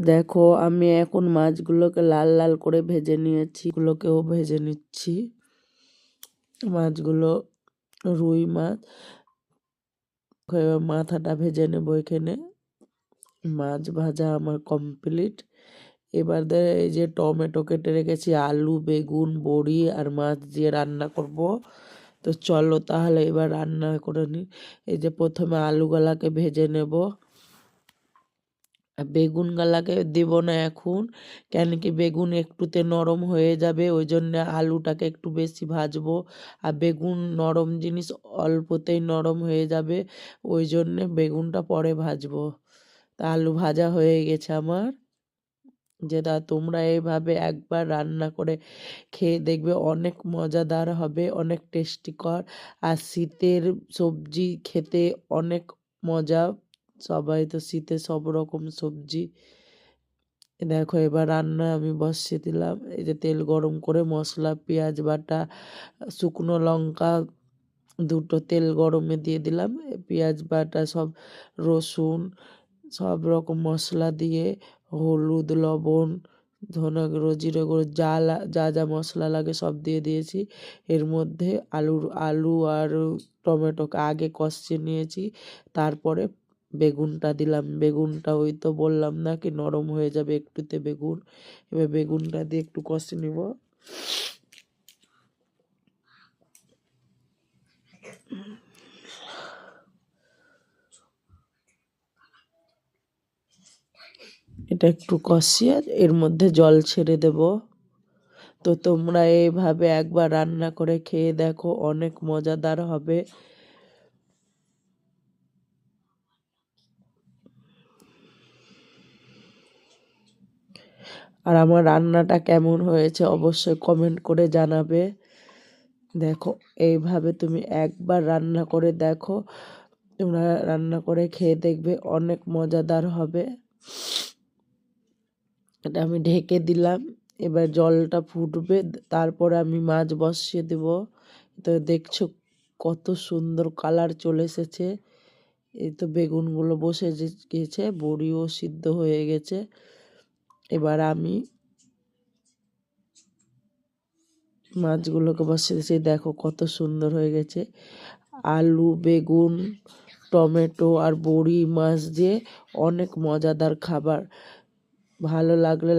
দেখো আমি এখন মাছগুলোকে লাল লাল করে ভেজে নিয়েছি, গুলোকেও ভেজে নিচ্ছি। মাছগুলো রুই মাছ, মাথাটা ভেজে নেবো এখানে। মাছ ভাজা আমার কমপ্লিট। এবার এই যে টমেটো কেটে রেখেছি, আলু, বেগুন, বড়ি আর মাছ দিয়ে রান্না করব। তো চলো তাহলে এবার রান্না করে নিই। এই যে প্রথমে আলুগুলাকে ভেজে নেব। বেগুন গালাকে দেব না এখন, কেন কি বেগুন একটুতে নরম হয়ে যাবে, ওই জন্য আলুটাকে একটু বেশি ভাজবো। আর বেগুন নরম জিনিস, অল্পতেই নরম হয়ে যাবে, ওই জন্যে বেগুনটা পরে ভাজবো। তা আলু ভাজা হয়ে গেছে আমার। যেটা তোমরা এইভাবে একবার রান্না করে খেয়ে দেখবে, অনেক মজাদার হবে, অনেক টেস্টিকর। আর শীতের সবজি খেতে অনেক মজা। সবাই তো শীতে সব রকম সবজি। দেখো এবার রান্না আমি বসিয়ে দিলাম। এই যে তেল গরম করে মশলা, পেঁয়াজ বাটা, শুকনো লঙ্কা দুটো তেল গরমে দিয়ে দিলাম। পেঁয়াজ বাটা সব, রসুন, সব রকম মশলা দিয়ে, হলুদ, লবণ, ধনে গুঁড়ো, জিরে গুঁড়ো, যা যা মশলা লাগে সব দিয়ে দিয়েছি। এর মধ্যে আলু আর টমেটোকে আগে কষিয়ে নিয়েছি, তারপরে বেগুনটা দিলাম। বেগুনটা ওই তো বললাম না কি নরম হয়ে যাবে একটুতে বেগুন। এবার বেগুনটা দিয়ে একটু কষিয়ে নিব। এটা একটু কষিয়ে এর মধ্যে জল ছেড়ে দেব। তো তোমরা এইভাবে একবার রান্না করে খেয়ে দেখো, অনেক মজাদার হবে। আর আমার রান্নাটা কেমন হয়েছে অবশ্যই কমেন্ট করে জানাবে। দেখো এইভাবে তুমি একবার রান্না করে দেখো, তোমরা রান্না করে খেয়ে দেখবে, অনেক মজাদার হবে। এটা আমি ঢেকে দিলাম। এবার জলটা ফুটবে, তারপরে আমি মাছ বসিয়ে দেব। তো দেখছো কত সুন্দর কালার চলে এসেছে। এই তো বেগুনগুলো বসে গেছে, বড়িও সিদ্ধ হয়ে গেছে। এবার আমি মাছগুলোকে বসিয়ে দিয়েছি, দেখো কত সুন্দর হয়ে গেছে। আলু, বেগুন, টমেটো আর বড়ি মাছ দিয়ে অনেক মজাদার খাবার। ভালো লাগলে